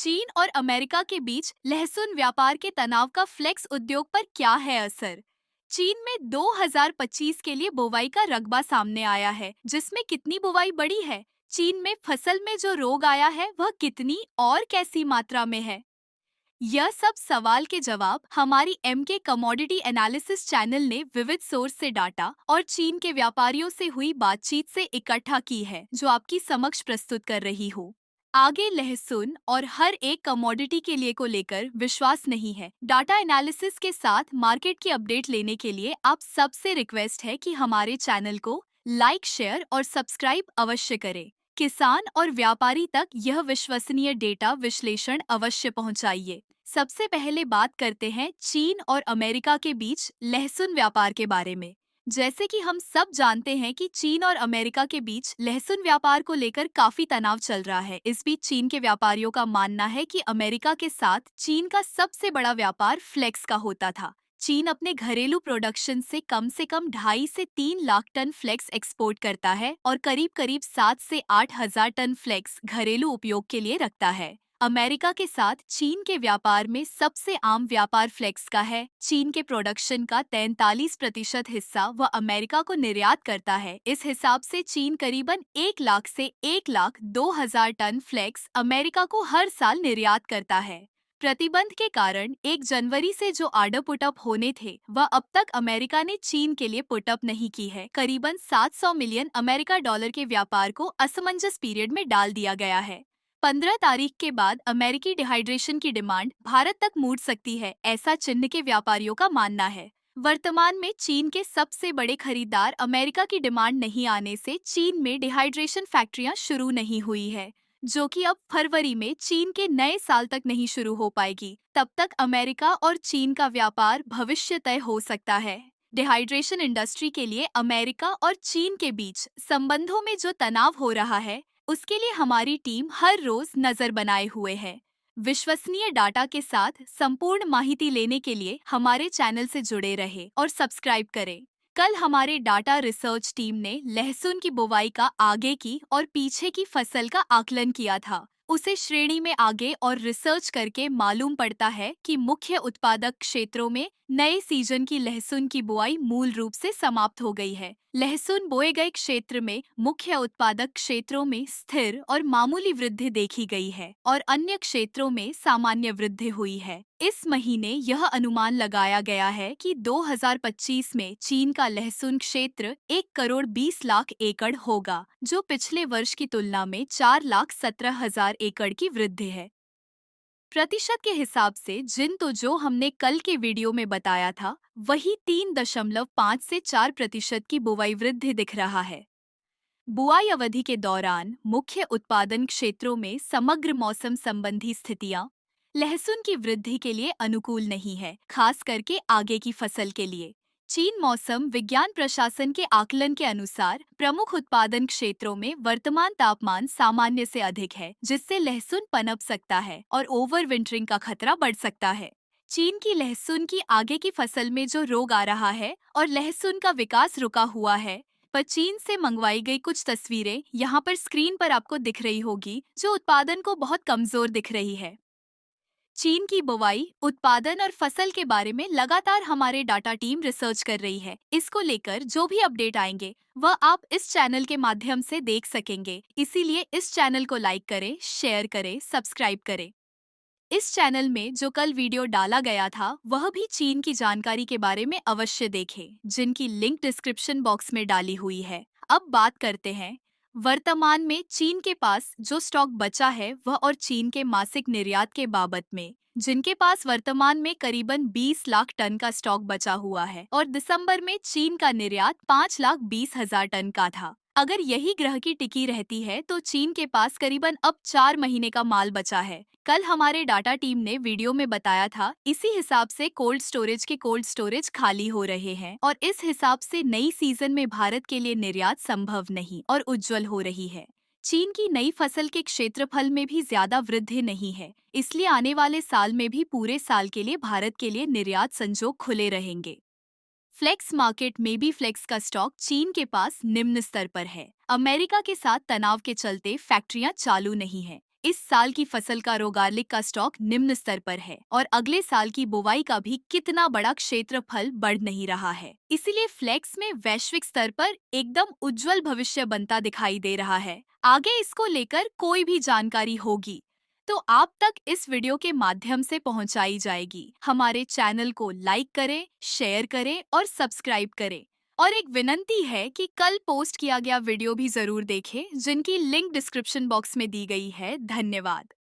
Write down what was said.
चीन और अमेरिका के बीच लहसुन व्यापार के तनाव का फ्लेक्स उद्योग पर क्या है असर? चीन में 2025 के लिए बुवाई का रकबा सामने आया है, जिसमें कितनी बुवाई बढ़ी है? चीन में फसल में जो रोग आया है, वह कितनी और कैसी मात्रा में है? यह सब सवाल के जवाब हमारी एम के कमोडिटी एनालिसिस चैनल ने विविध सोर्स से डाटा और चीन के व्यापारियों से हुई बातचीत से इकट्ठा की है, जो आपकी समक्ष प्रस्तुत कर रही हूँ। आगे लहसुन और हर एक कमोडिटी के लिए को लेकर विश्वास नहीं है। डाटा एनालिसिस के साथ मार्केट की अपडेट लेने के लिए आप सबसे रिक्वेस्ट है कि हमारे चैनल को लाइक, शेयर और सब्सक्राइब अवश्य करें। किसान और व्यापारी तक यह विश्वसनीय डेटा विश्लेषण अवश्य पहुंचाइए। सबसे पहले बात करते हैं चीन और अमेरिका के बीच लहसुन व्यापार के बारे में। जैसे कि हम सब जानते हैं कि चीन और अमेरिका के बीच लहसुन व्यापार को लेकर काफी तनाव चल रहा है। इस बीच चीन के व्यापारियों का मानना है कि अमेरिका के साथ चीन का सबसे बड़ा व्यापार फ्लेक्स का होता था। चीन अपने घरेलू प्रोडक्शन से कम 2.5 से 3 लाख टन फ्लेक्स एक्सपोर्ट करता है और करीब करीब 7 से 8 हजार टन फ्लेक्स घरेलू उपयोग के लिए रखता है। अमेरिका के साथ चीन के व्यापार में सबसे आम व्यापार फ्लेक्स का है। चीन के प्रोडक्शन का 43% हिस्सा वह अमेरिका को निर्यात करता है। इस हिसाब से चीन करीबन 1 लाख से 1,02,000 टन फ्लेक्स अमेरिका को हर साल निर्यात करता है। प्रतिबंध के कारण 1 जनवरी से जो आर्डर पुटअप होने थे, वह अब तक अमेरिका ने चीन के लिए पुटअप नहीं की है। करीबन 700 मिलियन अमेरिका डॉलर के व्यापार को असमंजस पीरियड में डाल दिया गया है। 15 तारीख के बाद अमेरिकी डिहाइड्रेशन की डिमांड भारत तक मुड़ सकती है, ऐसा चिन्ह के व्यापारियों का मानना है। वर्तमान में चीन के सबसे बड़े खरीदार अमेरिका की डिमांड नहीं आने से चीन में डिहाइड्रेशन फैक्ट्रियां शुरू नहीं हुई है, जो कि अब फरवरी में चीन के नए साल तक नहीं शुरू हो पाएगी। तब तक अमेरिका और चीन का व्यापार भविष्य तय हो सकता है। डिहाइड्रेशन इंडस्ट्री के लिए अमेरिका और चीन के बीच संबंधों में जो तनाव हो रहा है, उसके लिए हमारी टीम हर रोज नजर बनाए हुए है। विश्वसनीय डाटा के साथ संपूर्ण माहिती लेने के लिए हमारे चैनल से जुड़े रहे और सब्सक्राइब करें। कल हमारे डाटा रिसर्च टीम ने लहसुन की बुवाई का आगे की और पीछे की फसल का आकलन किया था। उसे श्रेणी में आगे और रिसर्च करके मालूम पड़ता है कि मुख्य उत्पादक क्षेत्रों में नए सीजन की लहसुन की बुआई मूल रूप से समाप्त हो गई है। लहसुन बोए गए क्षेत्र में मुख्य उत्पादक क्षेत्रों में स्थिर और मामूली वृद्धि देखी गई है और अन्य क्षेत्रों में सामान्य वृद्धि हुई है। इस महीने यह अनुमान लगाया गया है कि 2025 में चीन का लहसुन क्षेत्र 1,20,00,000 एकड़ होगा, जो पिछले वर्ष की तुलना में 4,17,000 एकड़ की वृद्धि है। प्रतिशत के हिसाब से जिन तो जो हमने कल के वीडियो में बताया था, वही 3.5 से 4% की बुवाई वृद्धि दिख रहा है। बुआई अवधि के दौरान मुख्य उत्पादन क्षेत्रों में समग्र मौसम संबंधी स्थितियां लहसुन की वृद्धि के लिए अनुकूल नहीं है, खास करके आगे की फसल के लिए। चीन मौसम विज्ञान प्रशासन के आकलन के अनुसार प्रमुख उत्पादन क्षेत्रों में वर्तमान तापमान सामान्य से अधिक है, जिससे लहसुन पनप सकता है और ओवर विंटरिंग का खतरा बढ़ सकता है। चीन की लहसुन की आगे की फसल में जो रोग आ रहा है और लहसुन का विकास रुका हुआ है, पर चीन से मंगवाई गई कुछ तस्वीरें यहाँ पर स्क्रीन पर आपको दिख रही होगी, जो उत्पादन को बहुत कमजोर दिख रही है। चीन की बुवाई, उत्पादन और फसल के बारे में लगातार हमारे डाटा टीम रिसर्च कर रही है। इसको लेकर जो भी अपडेट आएंगे, वह आप इस चैनल के माध्यम से देख सकेंगे। इसीलिए इस चैनल को लाइक करें, शेयर करें, सब्सक्राइब करें। इस चैनल में जो कल वीडियो डाला गया था, वह भी चीन की जानकारी के बारे में अवश्य देखें, जिनकी लिंक डिस्क्रिप्शन बॉक्स में डाली हुई है। अब बात करते हैं वर्तमान में चीन के पास जो स्टॉक बचा है, वह और चीन के मासिक निर्यात के बाबत में, जिनके पास वर्तमान में करीबन 20 लाख टन का स्टॉक बचा हुआ है और दिसंबर में चीन का निर्यात 5,20,000 टन का था। अगर यही ग्रह की टिकी रहती है, तो चीन के पास करीबन अब 4 महीने का माल बचा है। कल हमारे डाटा टीम ने वीडियो में बताया था, इसी हिसाब से कोल्ड स्टोरेज खाली हो रहे हैं और इस हिसाब से नई सीजन में भारत के लिए निर्यात संभव नहीं और उज्जवल हो रही है। चीन की नई फसल के क्षेत्रफल में भी ज्यादा वृद्धि नहीं है, इसलिए आने वाले साल में भी पूरे साल के लिए भारत के लिए निर्यात संजोग खुले रहेंगे। फ्लेक्स मार्केट में भी फ्लेक्स का स्टॉक चीन के पास निम्न स्तर पर है। अमेरिका के साथ तनाव के चलते फैक्ट्रियां चालू नहीं है, इस साल की फसल का रोगार्लिक का स्टॉक निम्न स्तर पर है और अगले साल की बुवाई का भी कितना बड़ा क्षेत्रफल बढ़ नहीं रहा है। इसीलिए फ्लेक्स में वैश्विक स्तर पर एकदम उज्जवल भविष्य बनता दिखाई दे रहा है। आगे इसको लेकर कोई भी जानकारी होगी तो आप तक इस वीडियो के माध्यम से पहुंचाई जाएगी। हमारे चैनल को लाइक करें, शेयर करें और सब्सक्राइब करें। और एक विनंती है कि कल पोस्ट किया गया वीडियो भी जरूर देखें, जिनकी लिंक डिस्क्रिप्शन बॉक्स में दी गई है। धन्यवाद।